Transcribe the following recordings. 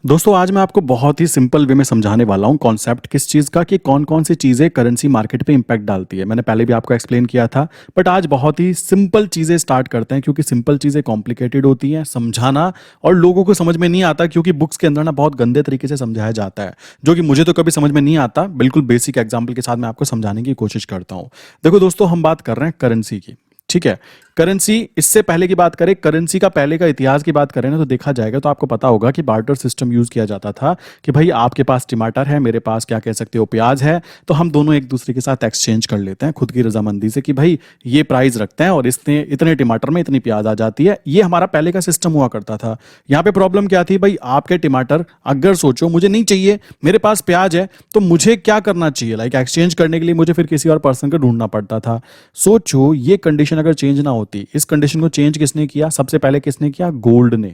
दोस्तों आज मैं आपको बहुत ही सिंपल वे में समझाने वाला हूँ कॉन्सेप्ट किस चीज़ का कि कौन कौन सी चीज़ें करेंसी मार्केट पे इम्पैक्ट डालती है। मैंने पहले भी आपको एक्सप्लेन किया था, बट आज बहुत ही सिंपल चीज़ें स्टार्ट करते हैं क्योंकि सिंपल चीज़ें कॉम्प्लिकेटेड होती हैं समझाना और लोगों को समझ में नहीं आता क्योंकि बुक्स के अंदर ना बहुत गंदे तरीके से समझाया जाता है, जो कि मुझे तो कभी समझ में नहीं आता। बिल्कुल बेसिक एग्जाम्पल के साथ मैं आपको समझाने की कोशिश करता हूँ। देखो दोस्तों, हम बात कर रहे हैं करेंसी की, ठीक है। करेंसी, इससे पहले की बात करें, करेंसी का पहले का इतिहास की बात करें ना, तो देखा जाएगा तो आपको पता होगा कि बार्टर सिस्टम यूज किया जाता था कि भाई आपके पास टमाटर है, मेरे पास क्या कह सकते हो प्याज है, तो हम दोनों एक दूसरे के साथ एक्सचेंज कर लेते हैं खुद की रजामंदी से कि भाई ये प्राइस रखते हैं और इसने इतने टमाटर में इतनी प्याज आ जाती है। ये हमारा पहले का सिस्टम हुआ करता था। यहाँ पे प्रॉब्लम क्या थी भाई, आपके टमाटर अगर सोचो मुझे नहीं चाहिए, मेरे पास प्याज है, तो मुझे क्या करना चाहिए, लाइक एक्सचेंज करने के लिए मुझे फिर किसी और पर्सन को ढूंढना पड़ता था। सोचो ये कंडीशन अगर चेंज ना होती, इस कंडीशन को चेंज किसने किया, सबसे पहले किसने किया, गोल्ड ने।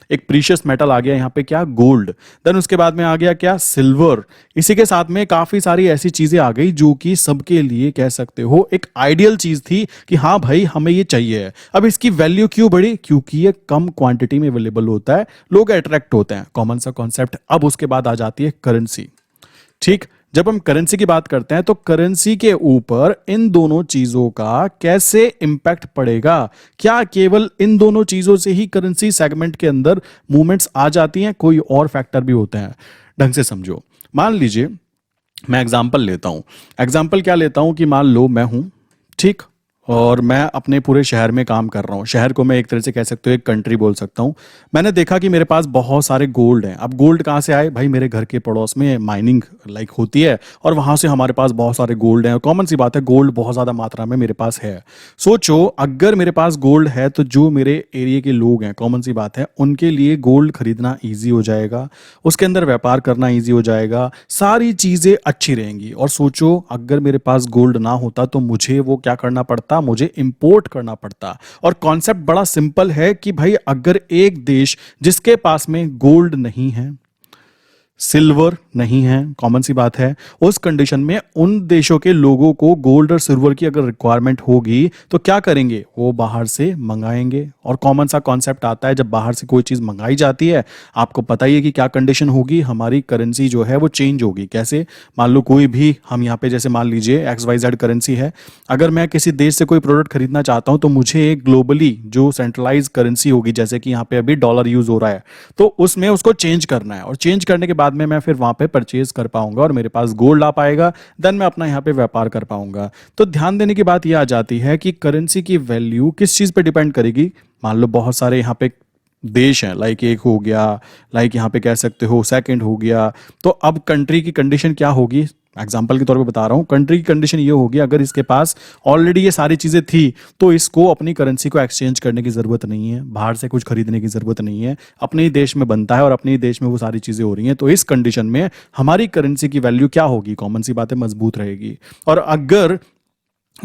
एक प्रीशियस मेटल आ गया यहाँ पे, क्या, गोल्ड। देन उसके बाद में आ गया क्या, सिल्वर। इसी के साथ में काफी सारी ऐसी चीजें आ गई जो कि सबके लिए कह सकते हो एक आइडियल चीज थी कि हाँ भाई हमें ये चाहिए है। अब इसकी वैल्यू क्यों बढ़ी, क्योंकि ये कम क्वांटिटी में अवेलेबल होता है, लोग अट्रैक्ट होते हैं, कॉमन सा कॉन्सेप्ट। अब उसके बाद आ जाती है करेंसी, ठीक। जब हम करेंसी की बात करते हैं तो करेंसी के ऊपर इन दोनों चीजों का कैसे इंपैक्ट पड़ेगा, क्या केवल इन दोनों चीजों से ही करेंसी सेगमेंट के अंदर मूवमेंट्स आ जाती हैं, कोई और फैक्टर भी होते हैं। ढंग से समझो। मान लीजिए मैं एग्जांपल लेता हूं। एग्जांपल क्या लेता हूं कि मान लो मैं हूं, ठीक, और मैं अपने पूरे शहर में काम कर रहा हूँ। शहर को मैं एक तरह से कह सकते हो एक कंट्री बोल सकता हूँ। मैंने देखा कि मेरे पास बहुत सारे गोल्ड हैं। अब गोल्ड कहाँ से आए भाई, मेरे घर के पड़ोस में माइनिंग लाइक होती है और वहां से हमारे पास बहुत सारे गोल्ड हैं, और कॉमन सी बात है गोल्ड बहुत ज़्यादा मात्रा में मेरे पास है। सोचो अगर मेरे पास गोल्ड है तो जो मेरे एरिया के लोग हैं, कॉमन सी बात है, उनके लिए गोल्ड खरीदना ईजी हो जाएगा, उसके अंदर व्यापार करना ईजी हो जाएगा, सारी चीज़ें अच्छी रहेंगी। और सोचो अगर मेरे पास गोल्ड ना होता तो मुझे वो क्या करना पड़ता, मुझे इंपोर्ट करना पड़ता। और कॉन्सेप्ट बड़ा सिंपल है कि भाई अगर एक देश जिसके पास में गोल्ड नहीं है, सिल्वर नहीं है, कॉमन सी बात है, उस कंडीशन में उन देशों के लोगों को गोल्ड और सिल्वर की अगर रिक्वायरमेंट होगी तो क्या करेंगे, वो बाहर से मंगाएंगे। और कॉमन सा कॉन्सेप्ट आता है, जब बाहर से कोई चीज मंगाई जाती है, आपको पता ही है कि क्या कंडीशन होगी, हमारी करेंसी जो है वो चेंज होगी। कैसे, मान लो कोई भी, हम यहाँ पे जैसे मान लीजिए XYZ करेंसी है, अगर मैं किसी देश से कोई प्रोडक्ट खरीदना चाहता हूं तो मुझे एक ग्लोबली जो सेंट्रलाइज करेंसी होगी, जैसे कि यहाँ पे अभी डॉलर यूज हो रहा है, तो उसमें उसको चेंज करना है, और चेंज करने के बाद में मैं फिर वहां पे परचेज कर पाऊंगा और मेरे पास गोल्ड आ पाएगा। देन मैं अपना यहाँ पे व्यापार कर पाऊंगा। तो ध्यान देने की बात यह आ जाती है कि करेंसी की वैल्यू किस चीज पे डिपेंड करेगी। मान लो बहुत सारे यहाँ पे देश हैं, लाइक एक हो गया, लाइक यहाँ पे कह सकते हो सेकंड हो गया, तो अब कंट्री की कंडीशन क्या होगी, एग्जाम्पल के तौर पे बता रहा हूँ, कंट्री की कंडीशन ये होगी अगर इसके पास ऑलरेडी ये सारी चीजें थी तो इसको अपनी करेंसी को एक्सचेंज करने की जरूरत नहीं है, बाहर से कुछ खरीदने की जरूरत नहीं है, अपने ही देश में बनता है और अपने ही देश में वो सारी चीजें हो रही हैं। तो इस कंडीशन में हमारी करेंसी की वैल्यू क्या होगी, कॉमन सी बात है, मजबूत रहेगी। और अगर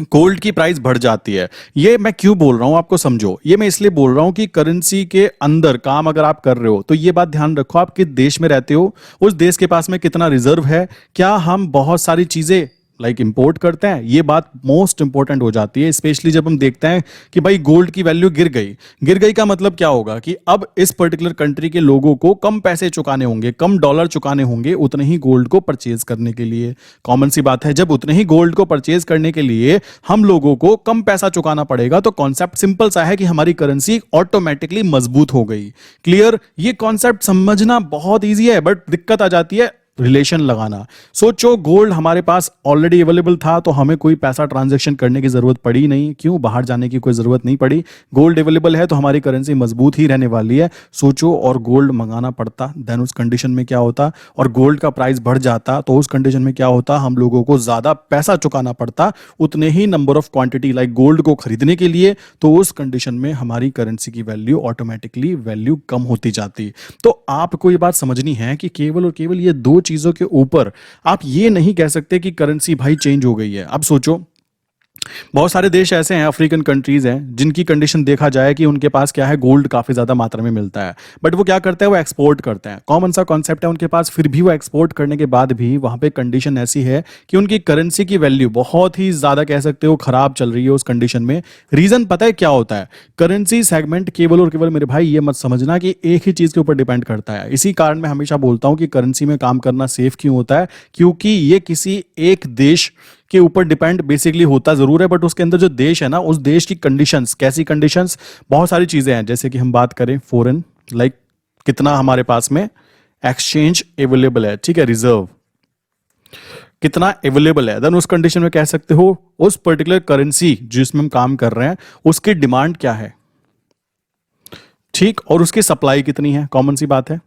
गोल्ड की प्राइस बढ़ जाती है, ये मैं क्यों बोल रहा हूं आपको समझो, ये मैं इसलिए बोल रहा हूं कि करेंसी के अंदर काम अगर आप कर रहे हो तो ये बात ध्यान रखो, आप किस देश में रहते हो, उस देश के पास में कितना रिजर्व है, क्या हम बहुत सारी चीजें लाइक इंपोर्ट करते हैं, ये बात मोस्ट इंपॉर्टेंट हो जाती है। स्पेशली जब हम देखते हैं कि भाई गोल्ड की वैल्यू गिर गई, गिर गई का मतलब क्या होगा कि अब इस पर्टिकुलर कंट्री के लोगों को कम पैसे चुकाने होंगे, कम डॉलर चुकाने होंगे उतने ही गोल्ड को परचेज करने के लिए। कॉमन सी बात है, जब उतने ही गोल्ड को परचेज करने के लिए हम लोगों को कम पैसा चुकाना पड़ेगा तो कॉन्सेप्ट सिंपल सा है कि हमारी करेंसी ऑटोमेटिकली मजबूत हो गई। क्लियर, ये कॉन्सेप्ट समझना बहुत ईजी है, बट दिक्कत आ जाती है रिलेशन लगाना। सोचो गोल्ड हमारे पास ऑलरेडी अवेलेबल था तो हमें कोई पैसा ट्रांजैक्शन करने की जरूरत पड़ी नहीं, क्यों, बाहर जाने की कोई जरूरत नहीं पड़ी, गोल्ड अवेलेबल है तो हमारी करेंसी मजबूत ही रहने वाली है। सोचो और गोल्ड मंगाना पड़ता, देन उस कंडीशन में क्या होता, और गोल्ड का प्राइस बढ़ जाता तो उस कंडीशन में क्या होता, हम लोगों को ज्यादा पैसा चुकाना पड़ता उतने ही number of quantity like gold को खरीदने के लिए, तो उस कंडीशन में हमारी करेंसी की वैल्यू ऑटोमेटिकली वैल्यू कम होती जाती। तो आपको ये बात समझनी है कि केवल और केवल ये दो चीजों के ऊपर आप ये नहीं कह सकते कि करेंसी भाई चेंज हो गई है। अब सोचो बहुत सारे देश ऐसे हैं, अफ्रीकन कंट्रीज हैं, जिनकी कंडीशन देखा जाए कि उनके पास क्या है, गोल्ड काफी ज्यादा मात्रा में मिलता है, बट वो क्या करते हैं, वो एक्सपोर्ट करते हैं। कॉमन सा कॉन्सेप्ट है उनके पास, फिर भी वो एक्सपोर्ट करने के बाद भी वहां पे कंडीशन ऐसी है कि उनकी करेंसी की वैल्यू बहुत ही ज्यादा कह सकते हो खराब चल रही है उस कंडीशन में। रीजन पता है क्या होता है? करेंसी सेगमेंट केवल और केवल मेरे भाई ये मत समझना कि एक ही चीज के ऊपर डिपेंड करता है। इसी कारण मैं हमेशा बोलता हूं कि करेंसी में काम करना सेफ क्यों होता है, क्योंकि ये किसी एक देश के ऊपर डिपेंड बेसिकली होता जरूर है, बट उसके अंदर जो देश है ना, उस देश की कंडीशंस, कैसी कंडीशंस, बहुत सारी चीजें हैं। जैसे कि हम बात करें फॉरेन, लाइक कितना हमारे पास में एक्सचेंज अवेलेबल है, ठीक है, रिजर्व कितना अवेलेबल है, देन उस कंडीशन में कह सकते हो उस पर्टिकुलर करेंसी जिसमें हम काम कर रहे हैं उसकी डिमांड क्या है, ठीक, और उसकी सप्लाई कितनी है। कॉमन सी बात है,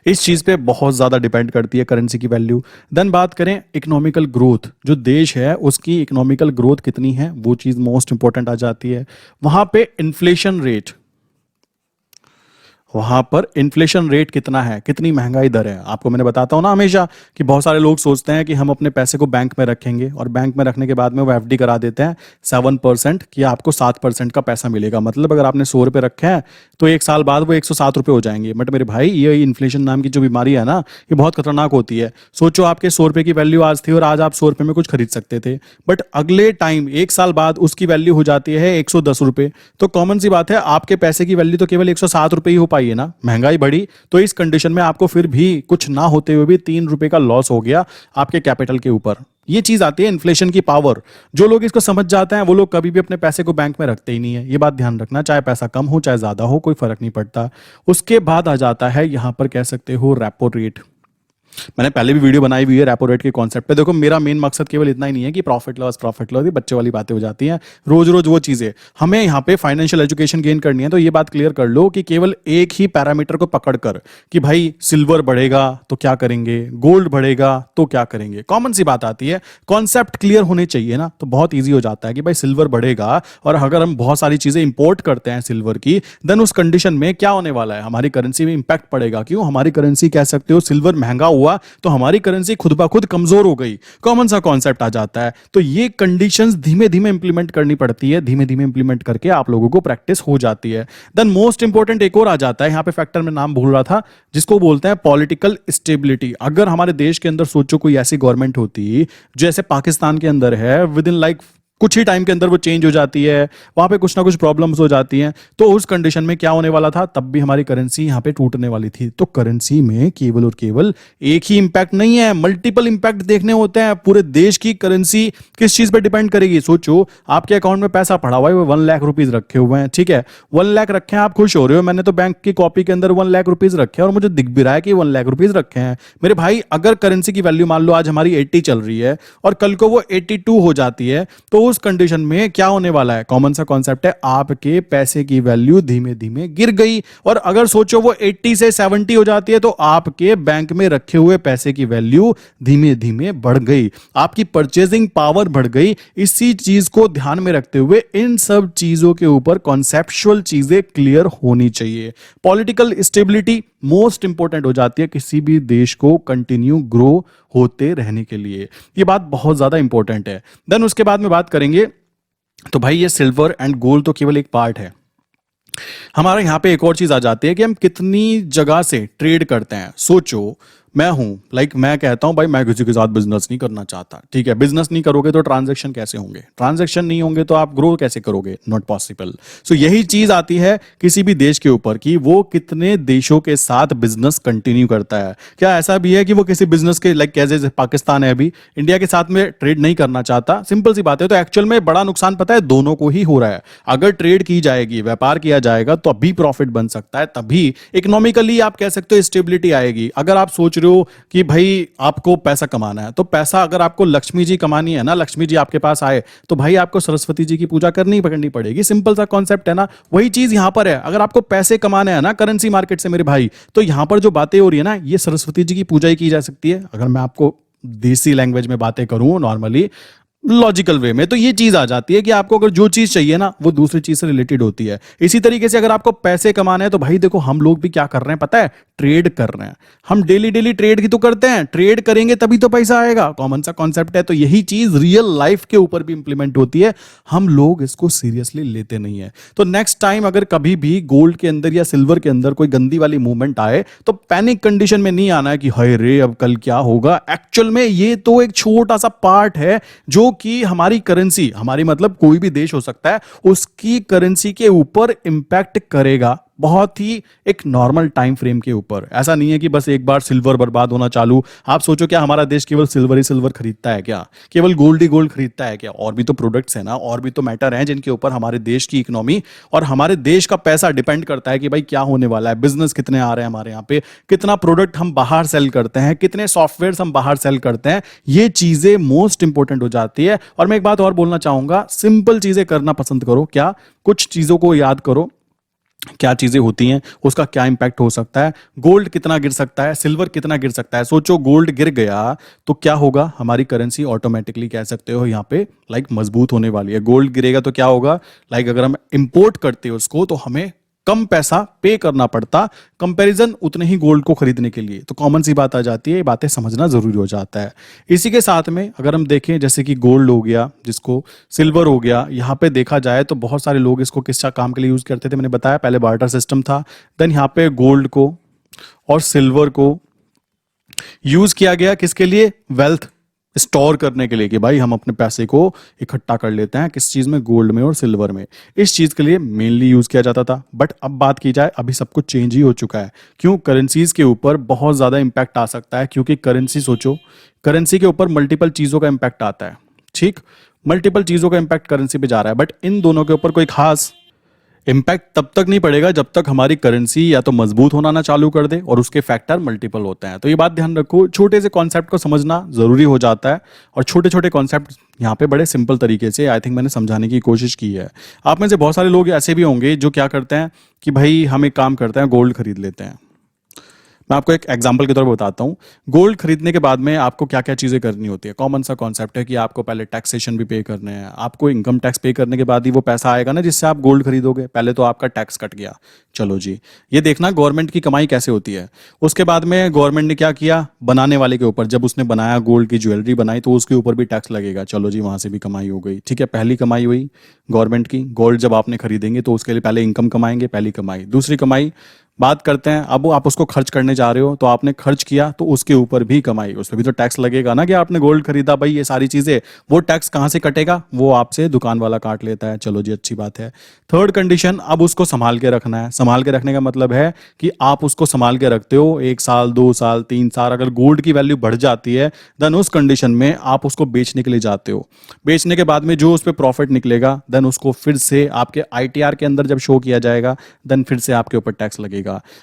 इस चीज पे बहुत ज्यादा डिपेंड करती है करेंसी की वैल्यू। देन बात करें इकोनॉमिकल ग्रोथ, जो देश है उसकी इकोनॉमिकल ग्रोथ कितनी है, वो चीज मोस्ट इंपॉर्टेंट आ जाती है। वहां पे इन्फ्लेशन रेट, वहां पर इन्फ्लेशन रेट कितना है, कितनी महंगाई दर है। आपको मैंने बताता हूं ना हमेशा कि बहुत सारे लोग सोचते हैं कि हम अपने पैसे को बैंक में रखेंगे और बैंक में रखने के बाद में वो एफडी करा देते हैं 7% कि आपको 7% का पैसा मिलेगा। मतलब अगर आपने 100 रुपए रखे हैं तो एक साल बाद वो 107 रुपए हो जाएंगे। बट मेरे भाई ये इन्फ्लेशन नाम की जो बीमारी है ना, ये बहुत खतरनाक होती है। सोचो आपके 100 रुपए की वैल्यू आज थी और आज आप 100 रुपए में कुछ खरीद सकते थे, बट अगले टाइम एक साल बाद उसकी वैल्यू हो जाती है 110 रुपए। तो कॉमन सी बात है, आपके पैसे की वैल्यू तो केवल 107 रुपए ही हो पाई है ना, महंगाई बढ़ी तो इस कंडीशन में आपको फिर भी कुछ ना होते हुए भी 3 रुपए का लॉस हो गया आपके कैपिटल के ऊपर। ये चीज आती है इन्फ्लेशन की पावर। जो लोग इसको समझ जाते हैं वो लोग कभी भी अपने पैसे को बैंक में रखते ही नहीं है, ये बात ध्यान रखना, चाहे पैसा कम हो चाहे ज्यादा हो, कोई फर्क नहीं पड़ता। उसके बाद आ जाता है यहां पर कह सकते हो रेपो रेट। मैंने पहले भी वीडियो बनाई हुई है रेपो रेट के कॉन्सेप्ट पे। देखो मेरा मेन मकसद केवल इतना ही नहीं है कि प्रॉफिट लॉस, ये बच्चे वाली बातें हो जाती हैं रोज रोज वो चीजें। हमें यहाँ पे फाइनेंशियल एजुकेशन गेन करनी है, तो ये बात क्लियर कर लो कि केवल एक ही पैरामीटर को पकड़कर कि भाई सिल्वर बढ़ेगा तो क्या करेंगे, गोल्ड बढ़ेगा तो क्या करेंगे, कॉमन सी बात आती है। कॉन्सेप्ट क्लियर होने चाहिए ना, तो बहुत ईजी हो जाता है कि भाई सिल्वर बढ़ेगा, और अगर हम बहुत सारी चीजें इंपोर्ट करते हैं सिल्वर की, देन उस कंडीशन में क्या होने वाला है, हमारी करेंसी में इंपैक्ट पड़ेगा। क्यों? हमारी करेंसी कह सकते हो सिल्वर महंगा हुआ तो हमारी करेंसी खुद ब खुद कमजोर हो गई। कॉमन सा कॉन्सेप्ट आ जाता है। तो ये कंडीशंस धीमे धीमे इंप्लीमेंट करनी पड़ती है, धीमे धीमे इंप्लीमेंट करके आप लोगों को प्रैक्टिस हो जाती है। देन मोस्ट इंपॉर्टेंट एक और आ जाता है यहां पे फैक्टर, में नाम भूल रहा था, जिसको बोलते हैं पॉलिटिकल स्टेबिलिटी। अगर हमारे देश के अंदर सोचो कोई ऐसी गवर्नमेंट होती जैसे पाकिस्तान के अंदर है, विद इन लाइक कुछ ही टाइम के अंदर वो चेंज हो जाती है, वहां पे कुछ ना कुछ प्रॉब्लम्स हो जाती हैं, तो उस कंडीशन में क्या होने वाला था, तब भी हमारी करेंसी यहां पे टूटने वाली थी। तो करेंसी में केवल और केवल एक ही इंपैक्ट नहीं है, मल्टीपल इंपैक्ट देखने होते हैं। पूरे देश की करेंसी किस चीज पे डिपेंड करेगी? सोचो आपके अकाउंट में पैसा पड़ा हुआ है, वो 1 लाख रुपीज रखे हुए हैं, ठीक है, 1 लाख रखे हैं, आप खुश हो रहे हो, मैंने तो बैंक की कॉपी के अंदर 1 लाख रुपीज रखे हैं और मुझे दिख भी रहा है कि 1 लाख रुपीज रखे हैं। मेरे भाई अगर करेंसी की वैल्यू मान लो आज हमारी 80 चल रही है और कल को वो 82 हो जाती है, तो उस कंडीशन में क्या होने वाला है? कॉमन सा कॉन्सेप्ट है, आपके पैसे की वैल्यू धीमे धीमे गिर गई। और अगर सोचो वो 80 से 70 हो जाती है, तो आपके बैंक में रखे हुए पैसे की वैल्यू धीमे धीमे बढ़ गई, आपकी परचेजिंग पावर बढ़ गई। इसी चीज को ध्यान में रखते हुए इन सब चीजों के ऊपर कॉन्सेप्चुअल चीजें क्लियर होनी चाहिए। पॉलिटिकल स्टेबिलिटी मोस्ट इंपॉर्टेंट हो जाती है किसी भी देश को कंटिन्यू ग्रो होते रहने के लिए, ये बात बहुत ज्यादा इंपॉर्टेंट है। देन उसके बाद में बात करेंगे, तो भाई ये सिल्वर एंड गोल्ड तो केवल एक पार्ट है। हमारे यहां पे एक और चीज आ जाती है कि हम कितनी जगह से ट्रेड करते हैं। सोचो मैं हूं, मैं कहता हूं भाई मैं किसी के साथ बिजनेस नहीं करना चाहता, ठीक है, बिजनेस नहीं करोगे तो ट्रांजैक्शन कैसे होंगे, ट्रांजैक्शन नहीं होंगे तो आप ग्रो कैसे करोगे, नॉट पॉसिबल। सो यही चीज आती है किसी भी देश के ऊपर कि वो कितने देशों के साथ बिजनेस कंटिन्यू करता है। क्या ऐसा भी है कि वो किसी बिजनेस के लाइक जैसे पाकिस्तान है अभी इंडिया के साथ में ट्रेड नहीं करना चाहता? सिंपल सी बात है। तो एक्चुअल में बड़ा नुकसान पता है दोनों को ही हो रहा है। अगर ट्रेड की जाएगी, व्यापार किया जाएगा, तो अभी प्रॉफिट बन सकता है, तभी इकोनॉमिकली आप कह सकते हो स्टेबिलिटी आएगी। अगर आप सोच रहे हो कि भाई आपको पैसा कमाना है, तो पैसा अगर आपको लक्ष्मी जी कमानी है ना, लक्ष्मी जी आपके पास आए, तो भाई आपको सरस्वती जी की पूजा करनी पकड़नी पड़ेगी। सिंपल सा कॉन्सेप्ट है ना। वही चीज यहां पर है, अगर आपको पैसे कमाने हैं ना करेंसी मार्केट से मेरे भाई, तो यहां पर जो बातें हो रही है ना, ये सरस्वती जी की पूजा ही की जा सकती है। अगर मैं आपको देसी लैंग्वेज में बातें करूं नॉर्मली, लॉजिकल वे में। तो ये चीज आ जाती है कि आपको अगर जो चीज चाहिए ना वो दूसरी चीज से रिलेटेड होती है। इसी तरीके से अगर आपको पैसे कमाने हैं तो भाई देखो हम लोग भी क्या कर रहे हैं पता है, ट्रेड कर रहे हैं। हम डेली डेली ट्रेड ही तो करते हैं, ट्रेड करेंगे तभी तो पैसा आएगा, कॉमन सा कॉन्सेप्ट है। तो यही चीज रियल लाइफ के ऊपर भी इंप्लीमेंट होती है, हम लोग इसको सीरियसली लेते नहीं है। तो नेक्स्ट टाइम अगर कभी भी गोल्ड के अंदर या सिल्वर के अंदर कोई गंदी वाली मूवमेंट आए तो पैनिक कंडीशन में नहीं आना है कि हाय रे अब कल क्या होगा। एक्चुअल में ये तो एक छोटा सा पार्ट है जो कि हमारी करेंसी, हमारी मतलब कोई भी देश हो सकता है, उसकी करेंसी के ऊपर इंपैक्ट करेगा बहुत ही एक नॉर्मल टाइम फ्रेम के ऊपर। ऐसा नहीं है कि बस एक बार सिल्वर बर्बाद होना चालू। आप सोचो क्या हमारा देश केवल सिल्वर ही सिल्वर खरीदता है क्या, केवल गोल्ड ही गोल्ड खरीदता है क्या? और भी तो प्रोडक्ट्स है ना, और भी तो मैटर हैं जिनके ऊपर हमारे देश की इकोनॉमी और हमारे देश का पैसा डिपेंड करता है कि भाई क्या होने वाला है, बिजनेस कितने आ रहे हैं हमारे यहाँ पे, कितना प्रोडक्ट हम बाहर सेल करते हैं, कितने सॉफ्टवेयर हम बाहर सेल करते हैं। ये चीजें मोस्ट इंपॉर्टेंट हो जाती है। और मैं एक बात और बोलना चाहूंगा, सिंपल चीजें करना पसंद करो। क्या? कुछ चीजों को याद करो, क्या चीजें होती हैं, उसका क्या इंपैक्ट हो सकता है। गोल्ड कितना गिर सकता है, सिल्वर कितना गिर सकता है। सोचो गोल्ड गिर गया तो क्या होगा, हमारी करेंसी ऑटोमेटिकली कह सकते हो यहाँ पे मजबूत होने वाली है। गोल्ड गिरेगा तो क्या होगा, अगर हम इंपोर्ट करते हैं उसको तो हमें कम पैसा पे करना पड़ता कंपैरिजन उतने ही गोल्ड को खरीदने के लिए। तो कॉमन सी बात आ जाती है, ये बातें समझना जरूरी हो जाता है। इसी के साथ में अगर हम देखें जैसे कि गोल्ड हो गया, जिसको सिल्वर हो गया, यहाँ पे देखा जाए तो बहुत सारे लोग इसको किस काम के लिए यूज करते थे। मैंने बताया पहले बार्टर सिस्टम था, देन यहाँ पे गोल्ड को और सिल्वर को यूज किया गया किसके लिए, वेल्थ स्टोर करने के लिए, कि भाई हम अपने पैसे को इकट्ठा कर लेते हैं किस चीज में, गोल्ड में और सिल्वर में। इस चीज के लिए मेनली यूज किया जाता था। बट अब बात की जाए, अभी सब कुछ चेंज ही हो चुका है। क्यों? करेंसीज के ऊपर बहुत ज्यादा इंपैक्ट आ सकता है, क्योंकि करेंसी सोचो, करेंसी के ऊपर मल्टीपल चीजों का इंपैक्ट आता है। ठीक, मल्टीपल चीजों का इंपैक्ट करेंसी पे जा रहा है, बट इन दोनों के ऊपर कोई खास इम्पैक्ट तब तक नहीं पड़ेगा जब तक हमारी करेंसी या तो मजबूत होना ना चालू कर दे और उसके फैक्टर मल्टीपल होते हैं। तो ये बात ध्यान रखो, छोटे से कॉन्सेप्ट को समझना जरूरी हो जाता है। और छोटे छोटे कॉन्सेप्ट यहाँ पे बड़े सिंपल तरीके से आई थिंक मैंने समझाने की कोशिश की है। आप में से बहुत सारे लोग ऐसे भी होंगे जो क्या करते हैं कि भाई हम एक काम करते हैं, गोल्ड खरीद लेते हैं। मैं आपको एक एग्जांपल के तौर पर बताता हूँ। गोल्ड खरीदने के बाद में आपको क्या क्या चीज़ें करनी होती है। कॉमन सा कॉन्सेप्ट है कि आपको पहले टैक्सेशन भी पे करने हैं। आपको इनकम टैक्स पे करने के बाद ही वो पैसा आएगा ना जिससे आप गोल्ड खरीदोगे। पहले तो आपका टैक्स कट गया, चलो जी। ये देखना गवर्नमेंट की कमाई कैसे होती है। उसके बाद में गवर्नमेंट ने क्या किया, बनाने वाले के ऊपर, जब उसने बनाया गोल्ड की ज्वेलरी बनाई तो उसके ऊपर भी टैक्स लगेगा। चलो जी, वहां से भी कमाई हो गई। ठीक है, पहली कमाई हुई गवर्नमेंट की। गोल्ड जब आपने खरीदेंगे तो उसके लिए पहले इनकम कमाएंगे, पहली कमाई। दूसरी कमाई बात करते हैं, अब आप उसको खर्च करने जा रहे हो तो आपने खर्च किया तो उसके ऊपर भी कमाई, उस पर भी तो टैक्स लगेगा ना कि आपने गोल्ड खरीदा। भाई ये सारी चीजें, वो टैक्स कहां से कटेगा, वो आपसे दुकान वाला काट लेता है। चलो जी, अच्छी बात है। थर्ड कंडीशन, अब उसको संभाल के रखना है। संभाल के रखने का मतलब है कि आप उसको संभाल के रखते हो 1 साल 2 साल 3 साल। अगर गोल्ड की वैल्यू बढ़ जाती है देन उस कंडीशन में आप उसको बेचने के लिए जाते हो। बेचने के बाद में जो उस पर प्रॉफिट निकलेगा देन उसको फिर से आपके ITR के अंदर जब शो किया जाएगा देन फिर से आपके ऊपर टैक्स लगेगा।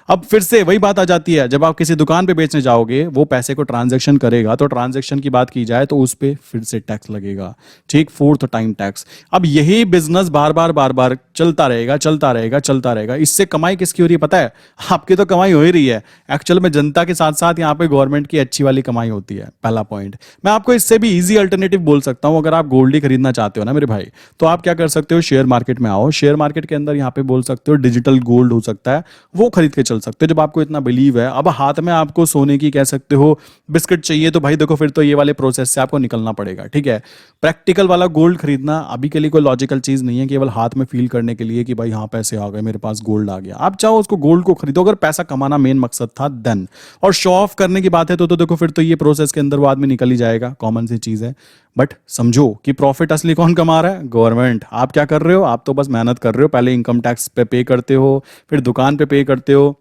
अब फिर से वही बात आ जाती है, जब आप किसी दुकान पे बेचने जाओगे वो पैसे को ट्रांजैक्शन करेगा तो ट्रांजैक्शन की बात की जाए तो उस पे फिर से टैक्स लगेगा। ठीक, फोर्थ टाइम टैक्स। अब यही बिजनेस बार बार चलता रहेगा चलता रहेगा चलता रहेगा। इससे कमाई किसकी हो रही है पता है? आपकी तो कमाई हो ही रही है। एक्चुअल में जनता के साथ साथ यहाँ पे गवर्नमेंट की अच्छी वाली कमाई होती है। पहला पॉइंट। मैं आपको इससे भी इजी अल्टरनेटिव बोल सकता हूं। अगर आप गोल्ड ही खरीदना चाहते हो ना मेरे भाई, तो आप क्या कर सकते हो, शेयर मार्केट में आओ। शेयर मार्केट के अंदर यहाँ पे बोल सकते हो डिजिटल गोल्ड हो सकता है, वो खरीद के चल सकते हो जब आपको इतना बिलीव है। अब हाथ में आपको सोने की कह सकते हो बिस्किट चाहिए तो भाई देखो फिर तो ये वाले प्रोसेस से आपको निकलना पड़ेगा। ठीक है, प्रैक्टिकल वाला गोल्ड खरीदना अभी के लिए कोई लॉजिकल चीज नहीं है, केवल हाथ में फील करने के लिए कि भाई हाँ पैसे आ गए, मेरे पास गोल्ड आ गया। आप चाहो उसको गोल्ड को खरीदो अगर पैसा कमाना मेन मकसद था देन। और शो ऑफ करने की बात है तो देखो फिर तो ये प्रोसेस के अंदर वो आदमी निकल ही जाएगा, कॉमन सी चीज है। बट समझो कि प्रॉफिट असली कौन कमा रहा है, गवर्नमेंट। आप क्या कर रहे हो, आप तो बस मेहनत कर रहे हो। पहले इनकम टैक्स पे करते हो, फिर दुकान पे करते हो,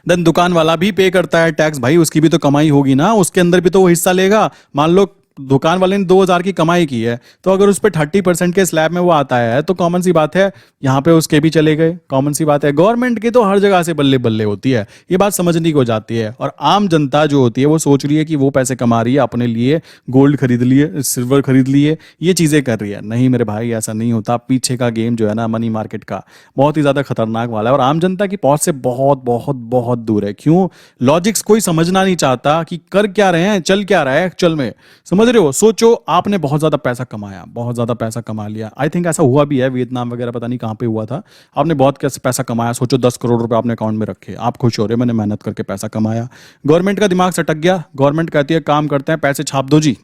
देन दुकान वाला भी पे करता है टैक्स। भाई उसकी भी तो कमाई होगी ना, उसके अंदर भी तो वो हिस्सा लेगा। मान लो दुकान वाले ने 2,000 की कमाई की है तो अगर उस पर 30% के स्लैब में वो आता है तो कॉमन सी बात है यहाँ पे उसके भी चले गए। कॉमन सी बात है, गवर्नमेंट की तो हर जगह से बल्ले बल्ले होती है। ये बात समझने की हो जाती है। और आम जनता जो होती है वो सोच रही है कि वो पैसे कमा रही है, अपने लिए गोल्ड खरीद लिए, सिल्वर खरीद लिए, ये चीजें कर रही है। नहीं मेरे भाई, ऐसा नहीं होता। पीछे का गेम जो है ना मनी मार्केट का, बहुत ही ज्यादा खतरनाक वाला है और आम जनता की पहुंच से बहुत बहुत बहुत दूर है। क्यों? लॉजिक्स कोई समझना नहीं चाहता कि कर क्या रहे हैं, चल क्या रहा है एक्चुअल में। समझ समझ रहे हो? सोचो आपने बहुत ज्यादा पैसा कमाया, बहुत ज्यादा पैसा कमा लिया। आई थिंक ऐसा हुआ भी है, वियतनाम वगैरह पता नहीं कहाँ पे हुआ था। आपने बहुत कैसे पैसा कमाया, सोचो 10 करोड़ रुपए आपने अकाउंट में रखे, आप खुश हो रहे हो मैंने मेहनत करके पैसा कमाया। गवर्नमेंट का दिमाग सटक गया, गवर्नमेंट कहती है काम करते हैं, पैसे छाप दो जी।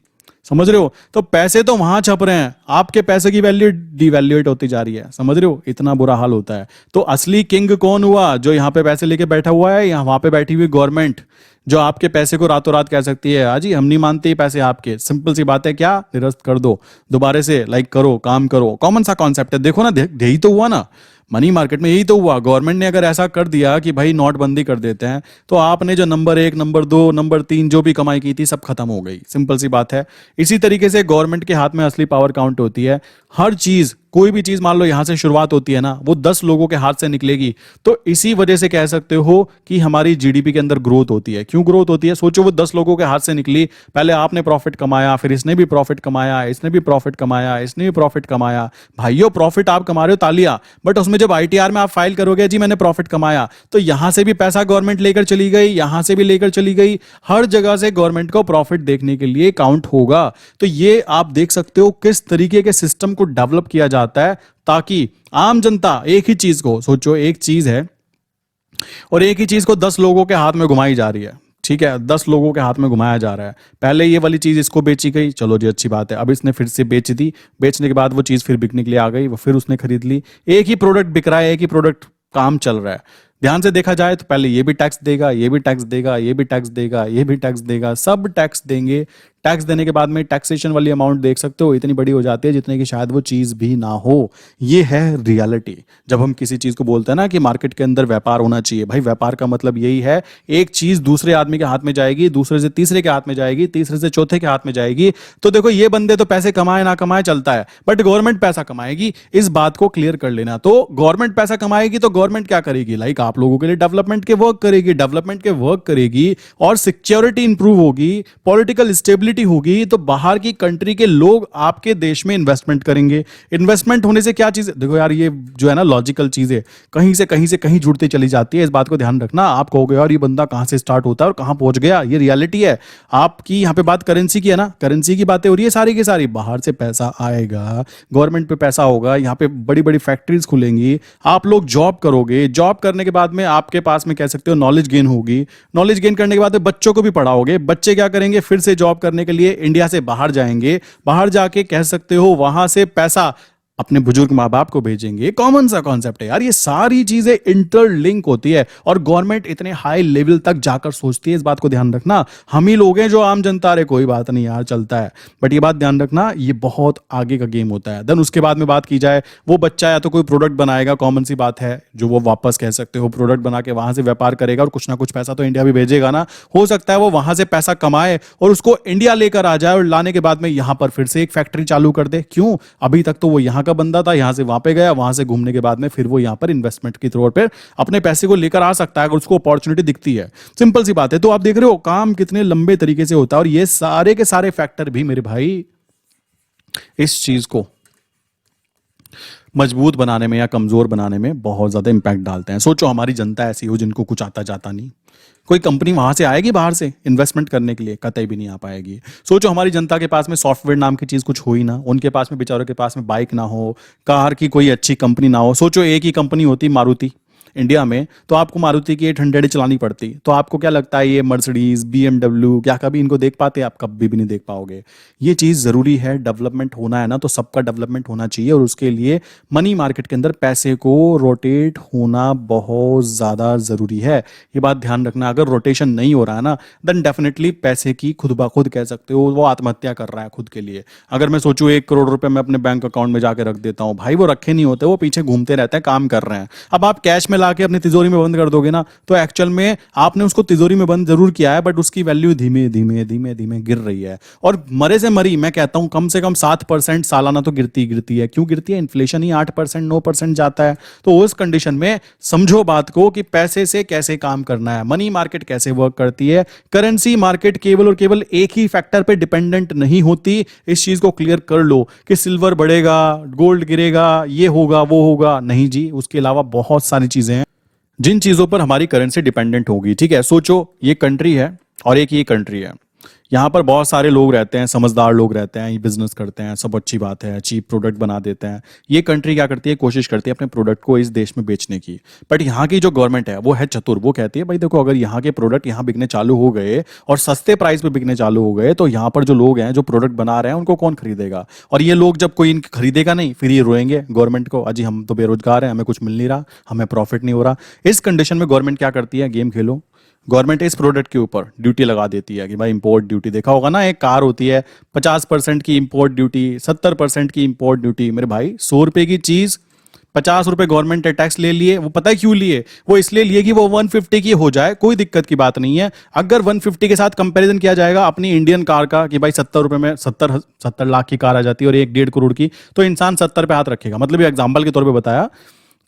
समझ रहे हो? तो पैसे तो वहां छप रहे हैं, आपके पैसे की वैल्यू डिवैल्यूएट होती जा रही है। समझ रहे हो? इतना बुरा हाल होता है। तो असली किंग कौन हुआ? जो यहाँ पे पैसे लेके बैठा हुआ है या वहां पे बैठी हुई गवर्नमेंट, जो आपके पैसे को रातों रात कह सकती है हाजी हम नहीं मानते ये पैसे आपके। सिंपल सी बात है, क्या निरस्त कर दो, दोबारा से लाइक करो, काम करो। कॉमन सा कॉन्सेप्ट है, देखो ना, यही तो हुआ ना मनी मार्केट में, यही तो हुआ। गवर्नमेंट ने अगर ऐसा कर दिया कि भाई नोटबंदी कर देते हैं, तो आपने जो नंबर 1, नंबर 2, नंबर 3 जो भी कमाई की थी सब खत्म हो गई। सिंपल सी बात है। इसी तरीके से गवर्नमेंट के हाथ में असली पावर काउंट होती है। हर चीज, कोई भी चीज मान लो यहां से शुरुआत होती है ना, वो 10 लोगों के हाथ से निकलेगी। तो इसी वजह से कह सकते हो कि हमारी जीडीपी के अंदर ग्रोथ होती है। क्यों ग्रोथ होती है? सोचो वो 10 लोगों के हाथ से निकली, पहले आपने प्रॉफिट कमाया, फिर इसने भी प्रॉफिट कमाया, इसने भी प्रॉफिट कमाया, इसने भी प्रॉफिट कमाया। भाइयों प्रॉफिट आप कमा रहे हो, तालिया, बट उसमें जब आईटीआर में आप फाइल करोगे जी मैंने प्रॉफिट कमाया, तो यहां से भी पैसा गवर्नमेंट लेकर चली गई, यहां से भी लेकर चली गई। हर जगह से गवर्नमेंट को प्रॉफिट देखने के लिए काउंट होगा। तो ये आप देख सकते हो किस तरीके के सिस्टम को डेवलप किया जाता है, ताकि आम जनता एक ही चीज को, सोचो एक चीज है और एक ही चीज को 10 लोगों के हाथ में घुमाई जा रही है। ठीक है, 10 लोगों के हाथ में घुमाया जा रहा है। पहले ये वाली चीज इसको बेची गई, चलो जी अच्छी बात है। अब इसने फिर से बेच दी, बेचने के बाद वो चीज फिर बिकने के लिए आ गई, वो फिर उसने खरीद ली। एक ही प्रोडक्ट बिक रहा है, एक ही प्रोडक्ट काम चल रहा है। ध्यान से देखा जाए तो पहले ये भी टैक्स देगा, ये भी टैक्स देगा, ये भी टैक्स देगा, ये भी टैक्स देगा, सब टैक्स देंगे। टैक्स देने के बाद में टैक्सेशन वाली अमाउंट देख सकते हो इतनी बड़ी हो जाती है जितने की शायद वो चीज भी ना हो। ये है रियलिटी। जब हम किसी चीज को बोलते हैं ना कि मार्केट के अंदर व्यापार होना चाहिए, भाई व्यापार का मतलब यही है, एक चीज दूसरे आदमी के हाथ में जाएगी, दूसरे से तीसरे के हाथ में जाएगी, तीसरे से चौथे के हाथ में जाएगी। तो देखो ये बंदे तो पैसे कमाए ना कमाए चलता है, बट गवर्नमेंट पैसा कमाएगी, इस बात को क्लियर कर लेना। तो गवर्नमेंट पैसा कमाएगी तो गवर्नमेंट क्या करेगी? लाइक आप लोगों के लिए डेवलपमेंट के वर्क करेगी, डेवलपमेंट के वर्क करेगी और सिक्योरिटी इंप्रूव होगी, पॉलिटिकल स्टेबिलिटी होगी, तो बाहर की कंट्री के लोग आपके देश में इन्वेस्टमेंट करेंगे। इन्वेस्टमेंट होने से क्या चीज, देखो यार ये जो है ना लॉजिकल चीजें कहीं से कहीं जुड़ती चली जाती है। इस बात को ध्यान रखना। आप कहोगे यार ये बंदा कहां से स्टार्ट होता है और कहां पहुंच गया, ये रियलिटी है। आपकी यहां पे बात करेंसी की है ना, करेंसी की बातें हो रही है सारी की सारी। बाहर से पैसा आएगा, गवर्नमेंट पे पैसा होगा, यहां पे बड़ी बड़ी फैक्ट्रीज खुलेंगी, आप लोग जॉब करोगे, जॉब करने के बाद में आपके पास में कह सकते हो नॉलेज गेन होगी, नॉलेज गेन करने के बाद में बच्चों को भी पढ़ाओगे, बच्चे क्या करेंगे फिर से जॉब करने के लिए इंडिया से बाहर जाएंगे, बाहर जाके कह सकते हो वहां से पैसा अपने बुजुर्ग माँ बाप को भेजेंगे। कॉमन सा कॉन्सेप्ट है यार, ये सारी चीजें इंटरलिंक होती है और गवर्नमेंट इतने हाई लेवल तक जाकर सोचती है। इस बात को ध्यान रखना। हम ही लोग हैं जो आम जनता, रहे कोई बात नहीं यार चलता है, बट ये बात ध्यान रखना ये बहुत आगे का गेम होता है। देन उसके बाद में बात की जाए, वो बच्चा या तो कोई प्रोडक्ट बनाएगा, कॉमन सी बात है, जो वो वापस कह सकते हो प्रोडक्ट बना के वहां से व्यापार करेगा और कुछ ना कुछ पैसा तो इंडिया भी भेजेगा ना। हो सकता है वो वहां से पैसा कमाए और उसको इंडिया लेकर आ जाए और लाने के बाद में यहां पर फिर से एक फैक्ट्री चालू कर दे। क्यों? अभी तक तो वो यहां का बंदा था, यहां से वहां पे गया, वहां से घूमने के बाद में फिर वो यहां पर इन्वेस्टमेंट के तौर पर अपने पैसे को लेकर आ सकता है अगर उसको अपॉर्चुनिटी दिखती है। सिंपल सी बात है। तो आप देख रहे हो काम कितने लंबे तरीके से होता है और ये सारे के सारे फैक्टर भी मेरे भाई इस चीज को मजबूत बनाने में या कमजोर बनाने में बहुत ज्यादा इंपैक्ट डालते हैं। सोचो हमारी जनता ऐसी हो जिनको कुछ आता जाता नहीं, कोई कंपनी वहां से आएगी बाहर से इन्वेस्टमेंट करने के लिए? कतई भी नहीं आ पाएगी। सोचो हमारी जनता के पास में सॉफ्टवेयर नाम की चीज कुछ हो ही ना, उनके पास में बेचारों के पास में बाइक ना हो, कार की कोई अच्छी कंपनी ना हो। सोचो एक ही कंपनी होती मारुति इंडिया में, तो आपको मारुति की 800 चलानी पड़ती, तो आपको क्या लगता है ये मर्सिडीज BMW क्या कभी इनको देख पाते? आप कभी भी नहीं देख पाओगे। ये चीज जरूरी है, डेवलपमेंट होना है ना तो सबका डेवलपमेंट होना चाहिए और उसके लिए मनी मार्केट के अंदर पैसे को रोटेट होना बहुत ज्यादा जरूरी है। ये बात ध्यान रखना। अगर रोटेशन नहीं हो रहा है ना, देन डेफिनेटली पैसे की खुद ब खुद कह सकते हो वो आत्महत्या कर रहा है खुद के लिए। अगर मैं सोचूं 1 करोड़ रुपए मैं अपने बैंक अकाउंट में जाके रख देता हूं, भाई वो रखे नहीं होते, वो पीछे घूमते रहते हैं, काम कर रहे हैं। अब आप कैश में लाके अपनी तिजोरी में बंद कर दोगे ना, तो एक्चुअल में आपने उसको तिजोरी में बंद जरूर किया है, बट उसकी वैल्यू धीमे धीमे धीमे धीमे गिर रही है। और मरे से मरी मैं कहता हूं कम से कम 7% सालाना तो गिरती गिरती है। क्यों गिरती है? इन्फ्लेशन ही 8% 9% जाता है। तो उस कंडीशन में समझो बात को कि पैसे से कैसे काम करना है, मनी मार्केट कैसे वर्क करती है। करेंसी मार्केट केवल और केवल एक ही फैक्टर पे डिपेंडेंट नहीं होती। इस चीज को क्लियर कर लो कि सिल्वर बढ़ेगा, गोल्ड गिरेगा, ये होगा वो होगा, नहीं जी। उसके अलावा बहुत सारी चीजें हैं जिन चीजों पर हमारी करेंसी डिपेंडेंट होगी। ठीक है, सोचो ये कंट्री है और एक ये कंट्री है, यहाँ पर बहुत सारे लोग रहते हैं, समझदार लोग रहते हैं, ये बिजनेस करते हैं, सब अच्छी बात है, चीप प्रोडक्ट बना देते हैं। ये कंट्री क्या करती है, कोशिश करती है अपने प्रोडक्ट को इस देश में बेचने की। बट यहाँ की जो गवर्नमेंट है वो है चतुर, वो कहती है भाई देखो, अगर यहाँ के प्रोडक्ट यहाँ बिकने चालू हो गए और सस्ते प्राइस पे बिकने चालू हो गए, तो यहाँ पर जो लोग हैं जो प्रोडक्ट बना रहे हैं उनको कौन खरीदेगा। और ये लोग जब कोई इनके खरीदेगा नहीं, फिर ये रोएंगे गवर्नमेंट को, अजी हम तो बेरोजगार हैं, हमें कुछ मिल नहीं रहा, हमें प्रॉफिट नहीं हो रहा। इस कंडीशन में गवर्नमेंट क्या करती है, गेम खेलो, गवर्नमेंट इस प्रोडक्ट के ऊपर ड्यूटी लगा देती है कि भाई इंपोर्ट ड्यूटी, देखा होगा ना, एक कार होती है 50% की इंपोर्ट ड्यूटी, 70% की इंपोर्ट ड्यूटी। मेरे भाई 100 रुपए की चीज 50 रुपए गवर्नमेंट ने टैक्स ले लिए। वो पता है क्यों लिए, वो इसलिए लिए कि वो 150 की हो जाए, कोई दिक्कत की बात नहीं है। अगर 150 के साथ कंपैरिजन किया जाएगा अपनी इंडियन कार का कि भाई 70 रुपए में 70 लाख की कार आ जाती है और 1-1.5 करोड़ की, तो इंसान 70 पे हाथ रखेगा। मतलब ये एग्जाम्पल के तौर पर बताया,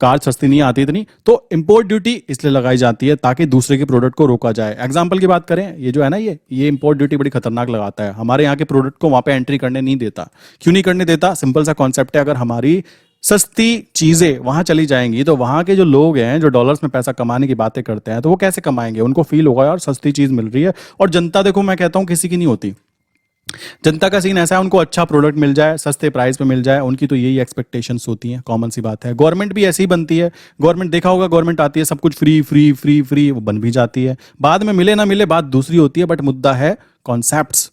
कार सस्ती नहीं आती इतनी, तो इंपोर्ट ड्यूटी इसलिए लगाई जाती है ताकि दूसरे के प्रोडक्ट को रोका जाए। एग्जांपल की बात करें, ये जो है ना, ये इंपोर्ट ड्यूटी बड़ी खतरनाक लगाता है, हमारे यहाँ के प्रोडक्ट को वहां पे एंट्री करने नहीं देता। क्यों नहीं करने देता, सिंपल सा कॉन्सेप्ट है, अगर हमारी सस्ती चीजें वहां चली जाएंगी तो वहां के जो लोग हैं जो डॉलर्स में पैसा कमाने की बातें करते हैं, तो वो कैसे कमाएंगे, उनको फील होगा यार सस्ती चीज मिल रही है। और जनता देखो, मैं कहता हूं किसी की नहीं होती, जनता का सीन ऐसा है, उनको अच्छा प्रोडक्ट मिल जाए, सस्ते प्राइस पे मिल जाए, उनकी तो यही एक्सपेक्टेशंस होती हैं, कॉमन सी बात है। गवर्नमेंट भी ऐसी ही बनती है, गवर्नमेंट देखा होगा, गवर्नमेंट आती है सब कुछ फ्री फ्री फ्री फ्री, वो बन भी जाती है, बाद में मिले ना मिले बात दूसरी होती है, बट मुद्दा है कॉन्सेप्ट्स,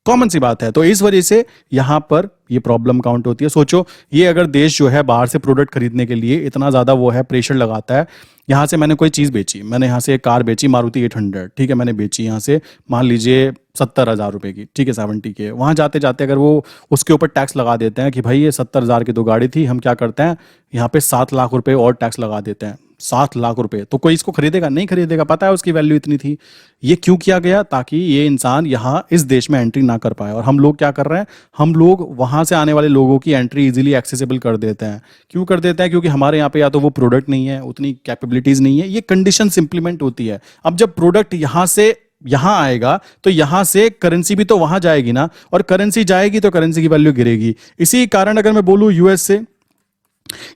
कॉमन सी बात है। तो इस वजह से यहां पर ये प्रॉब्लम काउंट होती है। सोचो, ये अगर देश जो है बाहर से प्रोडक्ट खरीदने के लिए इतना ज्यादा वो है, प्रेशर लगाता है, यहां से मैंने कोई चीज बेची, मैंने यहां से एक कार बेची मारुति 800, ठीक है, मैंने बेची यहां से मान लीजिए 70,000 रुपए की, ठीक है, 70 के, वहां जाते जाते अगर वो उसके ऊपर टैक्स लगा देते हैं कि भाई ये 70,000 की तो गाड़ी थी, हम क्या करते हैं यहाँ पे 7 लाख रुपए और टैक्स लगा देते हैं, 7 लाख रुपए, तो कोई इसको खरीदेगा नहीं, खरीदेगा, पता है उसकी वैल्यू इतनी थी। ये क्यों किया गया, ताकि ये इंसान यहाँ इस देश में एंट्री ना कर पाए। और हम लोग क्या कर रहे हैं, हम लोग वहां से आने वाले लोगों की एंट्री इजीली एक्सेसिबल कर देते हैं। क्यों कर देते हैं, क्योंकि हमारे यहाँ पे या तो वो प्रोडक्ट नहीं है, उतनी कैपेबिलिटीज नहीं है, ये कंडीशन इंप्लीमेंट होती है। अब जब प्रोडक्ट यहाँ से यहां आएगा तो यहां से करेंसी भी तो वहां जाएगी ना, और करेंसी जाएगी तो करेंसी की वैल्यू गिरेगी। इसी कारण अगर मैं बोलूं यूएस से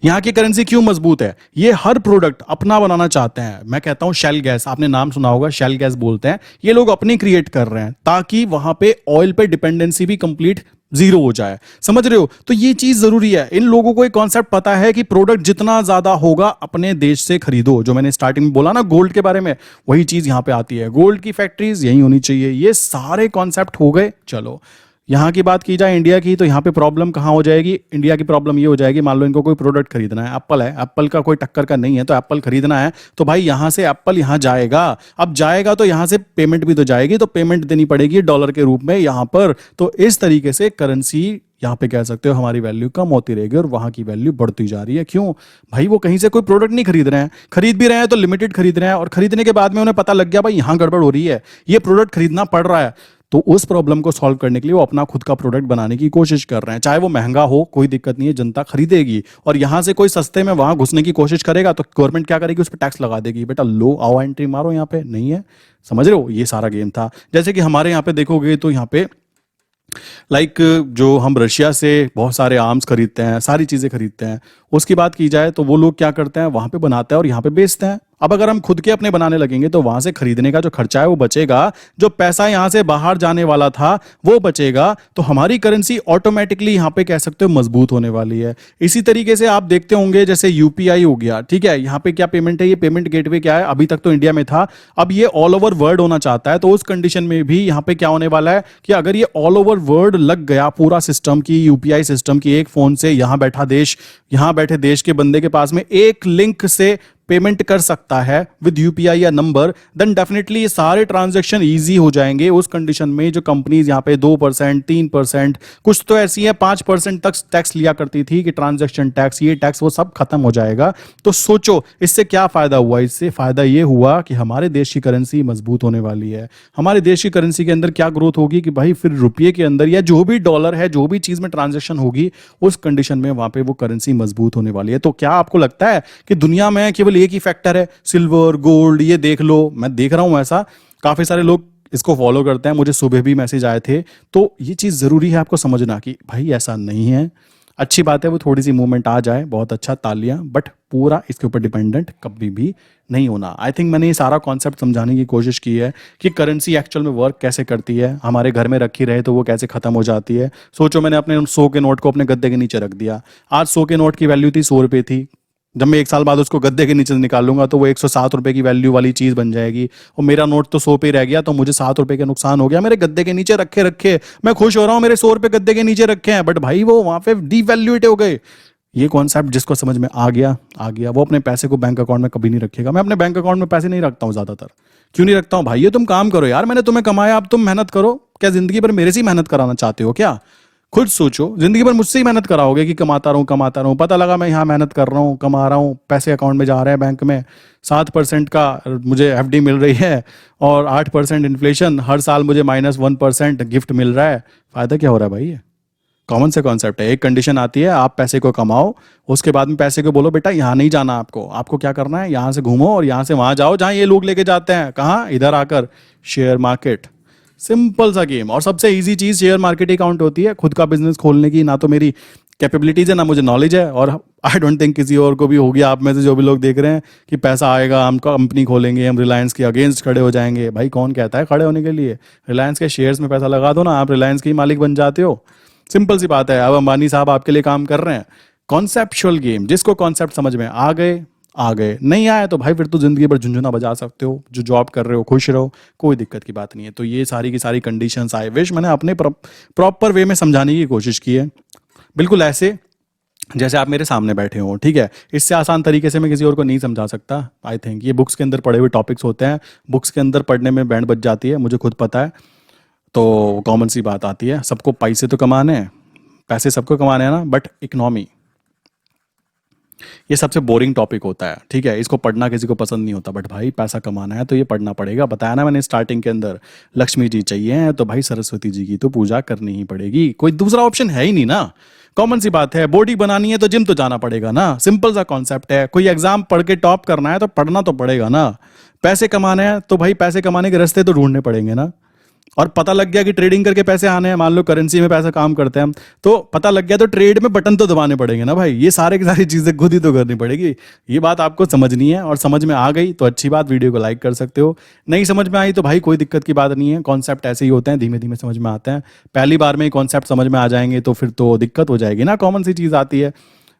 यहां की करेंसी क्यों मजबूत है, ये हर प्रोडक्ट अपना बनाना चाहते हैं। मैं कहता हूं शेल गैस, आपने नाम सुना होगा, शेल गैस बोलते हैं, ये लोग अपनी क्रिएट कर रहे हैं ताकि वहां पे ऑयल पे डिपेंडेंसी भी कंप्लीट जीरो हो जाए, समझ रहे हो। तो ये चीज जरूरी है, इन लोगों को एक कॉन्सेप्ट पता है कि प्रोडक्ट जितना ज्यादा होगा अपने देश से खरीदो। जो मैंने स्टार्टिंग में बोला ना गोल्ड के बारे में, वही चीज यहां पे आती है, गोल्ड की फैक्ट्रीज यही होनी चाहिए। ये सारे कॉन्सेप्ट हो गए। चलो यहाँ की बात की जाए इंडिया की, तो यहाँ पे प्रॉब्लम कहाँ हो जाएगी, इंडिया की प्रॉब्लम ये हो जाएगी, मान लो इनको कोई प्रोडक्ट खरीदना है, एप्पल है, एप्पल का कोई टक्कर का नहीं है, तो एप्पल खरीदना है, तो भाई यहाँ से एप्पल यहाँ जाएगा। अब जाएगा तो यहाँ से पेमेंट भी तो जाएगी, तो पेमेंट देनी पड़ेगी डॉलर के रूप में यहाँ पर। तो इस तरीके से करेंसी यहाँ पे कह सकते हो हमारी वैल्यू कम होती रहेगी और वहां की वैल्यू बढ़ती जा रही है। क्यों भाई, वो कहीं से कोई प्रोडक्ट नहीं खरीद रहे हैं, खरीद भी रहे हैं तो लिमिटेड खरीद रहे हैं, और खरीदने के बाद में उन्हें पता लग गया भाई यहाँ गड़बड़ हो रही है, ये प्रोडक्ट खरीदना पड़ रहा है, तो उस प्रॉब्लम को सॉल्व करने के लिए वो अपना खुद का प्रोडक्ट बनाने की कोशिश कर रहे हैं। चाहे वो महंगा हो, कोई दिक्कत नहीं है, जनता खरीदेगी। और यहां से कोई सस्ते में वहां घुसने की कोशिश करेगा तो गवर्नमेंट क्या करेगी, उस पर टैक्स लगा देगी, बेटा लो आओ एंट्री मारो, यहाँ पे नहीं है, समझ रहे हो। ये सारा गेम था। जैसे कि हमारे यहाँ पे देखोगे तो यहाँ पे जो हम रशिया से बहुत सारे आर्म्स खरीदते हैं, सारी चीजें खरीदते हैं, उसकी बात की जाए तो वो लोग क्या करते हैं, वहां पे बनाते हैं और यहाँ पे बेचते हैं। अब अगर हम खुद के अपने बनाने लगेंगे तो वहां से खरीदने का जो खर्चा है वो बचेगा, जो पैसा यहां से बाहर जाने वाला था वो बचेगा, तो हमारी करेंसी ऑटोमेटिकली यहाँ पे कह सकते हो मजबूत होने वाली है। इसी तरीके से आप देखते होंगे जैसे यूपीआई हो गया, ठीक है, यहाँ पे क्या पेमेंट है, ये पेमेंट गेटवे क्या है, अभी तक तो इंडिया में था, अब ये ऑल ओवर वर्ल्ड होना चाहता है। तो उस कंडीशन में भी यहाँ पे क्या होने वाला है कि अगर ये ऑल ओवर वर्ल्ड लग गया पूरा सिस्टम की, यूपीआई सिस्टम की, एक फोन से यहां बैठे देश के बंदे के पास में एक लिंक से पेमेंट कर सकता है विद यूपीआई या नंबर, देन डेफिनेटली ये सारे ट्रांजैक्शन इजी हो जाएंगे। उस कंडीशन में जो कंपनीज यहाँ पे 2%, 3%, कुछ तो ऐसी है 5% तक टैक्स लिया करती थी कि ट्रांजैक्शन टैक्स, ये टैक्स, वो सब खत्म हो जाएगा। तो सोचो इससे क्या फायदा हुआ, इससे फायदा ये हुआ कि हमारे देश की करेंसी मजबूत होने वाली है। हमारे देश की करेंसी के अंदर क्या ग्रोथ होगी कि भाई फिर रुपये के अंदर या जो भी डॉलर है, जो भी चीज में ट्रांजैक्शन होगी, उस कंडीशन में वहां पे वो करेंसी मजबूत होने वाली है। तो क्या आपको लगता है कि दुनिया में केवल एक ही फैक्टर है, सिल्वर गोल्ड, ये देख लो, मैं देख रहा हूं ऐसा, काफी सारे लोग इसको फॉलो करते हैं, मुझे सुबह भी मैसेज आए थे। तो ये चीज जरूरी है आपको समझना कि भाई ऐसा नहीं है। अच्छी बात है वो थोड़ी सी मूवमेंट आ जाए, बहुत अच्छा, तालियां, बट पूरा इसके ऊपर डिपेंडेंट कभी भी नहीं होना। आई थिंक मैंने ये सारा कॉन्सेप्ट समझाने की कोशिश की है कि करेंसी एक्चुअल में वर्क कैसे करती है, हमारे घर में रखी रहे तो वो कैसे खत्म हो जाती है। सोचो मैंने अपने 100 के नोट को अपने गद्दे के नीचे रख दिया, आज 100 के नोट की वैल्यू थी 100 रुपये थी, जब मैं 1 साल बाद उसको गद्दे के नीचे से निकालूंगा तो वो 107 रुपये की वैल्यू वाली चीज़ बन जाएगी, और मेरा नोट तो 100 पे रह गया, तो मुझे 7 रुपये का नुकसान हो गया। मेरे गद्दे के नीचे रखे रखे मैं खुश हो रहा हूँ, मेरे 100 रुपये गद्दे के नीचे रखे हैं, बट भाई वो वहां पे डिवैल्यूएट हो गए। ये कॉन्सेप्ट जिसको समझ में आ गया वो अपने पैसे को बैंक अकाउंट में कभी नहीं रखेगा। मैं अपने बैंक अकाउंट में पैसे नहीं रखता हूँ ज़्यादातर। क्यों नहीं रखता हूँ भाई? ये तुम काम करो यार, मैंने तुम्हें कमाया, अब तुम मेहनत करो। क्या जिंदगी भर मेरे से ही मेहनत कराना चाहते हो क्या? खुद सोचो, जिंदगी भर मुझसे ही मेहनत कराओगे कि कमाता रहूं कमाता रहूं? पता लगा मैं यहाँ मेहनत कर रहा हूँ, कमा रहा हूँ, पैसे अकाउंट में जा रहे हैं बैंक में, 7% का मुझे एफडी मिल रही है और 8% इन्फ्लेशन, हर साल मुझे -1% गिफ्ट मिल रहा है। फायदा क्या हो रहा है भाई? ये कॉमन से कॉन्सेप्ट है। एक कंडीशन आती है, आप पैसे को कमाओ, उसके बाद में पैसे को बोलो बेटा यहाँ नहीं जाना, आपको आपको क्या करना है, यहाँ से घूमो और यहाँ से वहाँ जाओ जहाँ ये लोग लेके जाते हैं। कहाँ? इधर आकर शेयर मार्केट। सिंपल सा गेम, और सबसे इजी चीज शेयर मार्केट ही काउंट होती है खुद का बिजनेस खोलने की। ना तो मेरी कैपेबिलिटीज है, ना मुझे नॉलेज है, और आई डोंट थिंक किसी और को भी होगी आप में से जो भी लोग देख रहे हैं कि पैसा आएगा, हम कंपनी खोलेंगे, हम रिलायंस के अगेंस्ट खड़े हो जाएंगे। भाई कौन कहता है खड़े होने के लिए? रिलायंस के शेयर्स में पैसा लगा दो ना, आप रिलायंस के ही मालिक बन जाते हो। सिंपल सी बात है। अब अंबानी साहब आपके लिए काम कर रहे हैं। कॉन्सेप्चुअल गेम, जिसको कॉन्सेप्ट समझ में आ गए, नहीं आए तो भाई फिर तो जिंदगी भर झुंझुना बजा सकते हो। जो जॉब कर रहे हो खुश रहो, कोई दिक्कत की बात नहीं है। तो ये सारी की सारी कंडीशंस आई विश मैंने अपने प्रॉपर वे में समझाने की कोशिश की है, बिल्कुल ऐसे जैसे आप मेरे सामने बैठे हो, ठीक है। इससे आसान तरीके से मैं किसी और को नहीं समझा सकता। आई थिंक ये बुक्स के अंदर पढ़े हुए टॉपिक्स होते हैं, बुक्स के अंदर पढ़ने में बैंड बज जाती है, मुझे खुद पता है। तो कॉमन सी बात आती है, सबको पैसे तो कमाने हैं, पैसे सबको कमाने हैं ना, बट इकोनॉमी ये सबसे बोरिंग टॉपिक होता है, ठीक है। इसको पढ़ना किसी को पसंद नहीं होता, बट भाई पैसा कमाना है तो ये पढ़ना पड़ेगा। बताया ना मैंने स्टार्टिंग के अंदर, लक्ष्मी जी चाहिए तो भाई सरस्वती जी की तो पूजा करनी ही पड़ेगी, कोई दूसरा ऑप्शन है ही नहीं ना। कॉमन सी बात है, बॉडी बनानी है तो जिम तो जाना पड़ेगा ना, सिंपल सा कॉन्सेप्ट है। कोई एग्जाम पढ़ के टॉप करना है तो पढ़ना तो पड़ेगा ना। पैसे कमाने हैं तो भाई पैसे कमाने के रास्ते तो ढूंढने पड़ेंगे ना। और पता लग गया कि ट्रेडिंग करके पैसे आने हैं, मान लो करेंसी में पैसा काम करते हैं हम, तो पता लग गया तो ट्रेड में बटन तो दबाने पड़ेंगे ना भाई। ये सारे की सारी चीजें खुद ही तो करनी पड़ेगी। ये बात आपको समझनी है, और समझ में आ गई तो अच्छी बात, वीडियो को लाइक कर सकते हो। नहीं समझ में आई तो भाई कोई दिक्कत की बात नहीं है, कॉन्सेप्ट ऐसे ही होते हैं, धीमे धीमे समझ में आते हैं। पहली बार में ही कॉन्सेप्ट समझ में आ जाएंगे तो फिर तो दिक्कत हो जाएगी ना। कॉमन सी चीज आती है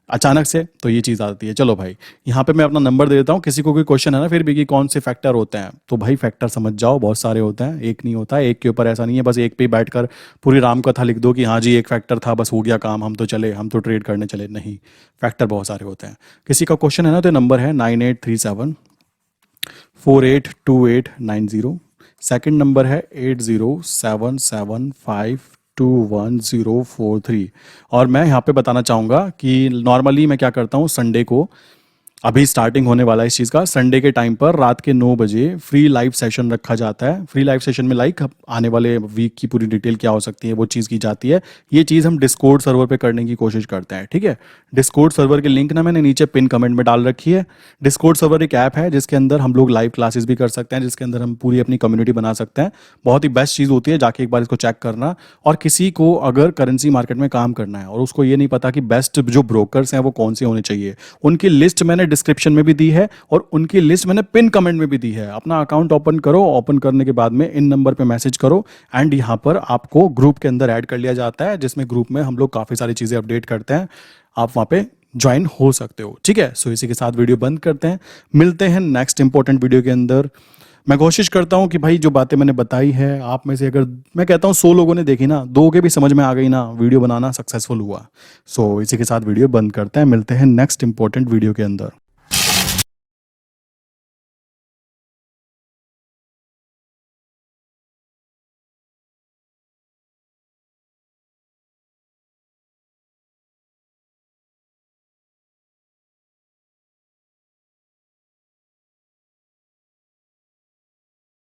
अचानक से तो ये चीज़ आती है। चलो भाई, यहाँ पे मैं अपना नंबर दे देता हूँ, किसी को कोई क्वेश्चन है ना फिर भी कि कौन से फैक्टर होते हैं, तो भाई फैक्टर समझ जाओ, बहुत सारे होते हैं, एक नहीं होता है। एक के ऊपर ऐसा नहीं है बस एक पे ही बैठकर पूरी राम कथा लिख दो कि हाँ जी एक फैक्टर था, बस हो गया काम, हम तो चले, हम तो ट्रेड करने चले। नहीं, फैक्टर बहुत सारे होते हैं। किसी का क्वेश्चन है ना तो नंबर है 9837482890। सेकंड नंबर है 8077521043। और मैं यहाँ पे बताना चाहूँगा कि नॉर्मली मैं क्या करता हूँ, संडे को, अभी स्टार्टिंग होने वाला है इस चीज़ का, संडे के टाइम पर रात के 9 बजे फ्री लाइव सेशन रखा जाता है। फ्री लाइव सेशन में लाइक आने वाले वीक की पूरी डिटेल क्या हो सकती है वो चीज़ की जाती है। ये चीज़ हम डिस्कॉर्ड सर्वर पे करने की कोशिश करते हैं, ठीक है। डिस्कॉर्ड सर्वर की लिंक ना मैंने नीचे पिन कमेंट में डाल रखी है। डिस्कॉर्ड सर्वर एक ऐप है जिसके अंदर हम लोग लाइव क्लासेस भी कर सकते हैं, जिसके अंदर हम पूरी अपनी कम्युनिटी बना सकते हैं। बहुत ही बेस्ट चीज़ होती है, जाके एक बार इसको चेक करना। और किसी को अगर करेंसी मार्केट में काम करना है और उसको ये नहीं पता कि बेस्ट जो ब्रोकर्स हैं वो कौन से होने चाहिए, उनकी लिस्ट मैंने डिस्क्रिप्शन में भी दी है और उनकी लिस्ट मैंने पिन कमेंट में भी दी है। अपना अकाउंट ओपन करो, ओपन करने के बाद में इन नंबर पे मैसेज करो एंड यहाँ पर आपको ग्रुप के अंदर ऐड कर लिया जाता है, जिसमें ग्रुप में हम लोग काफ़ी सारी चीज़ें अपडेट करते हैं। आप वहाँ पे ज्वाइन हो सकते हो, ठीक है। सो इसी के साथ वीडियो बंद करते हैं, मिलते हैं नेक्स्ट इंपॉर्टेंट वीडियो के अंदर। मैं कोशिश करता हूं कि भाई जो बातें मैंने बताई है, आप में से अगर मैं कहता हूं 100 लोगों ने देखी ना, 2 के भी समझ में आ गई ना, वीडियो बनाना सक्सेसफुल हुआ। सो इसी के साथ वीडियो बंद करते हैं, मिलते हैं नेक्स्ट इंपॉर्टेंट वीडियो के अंदर।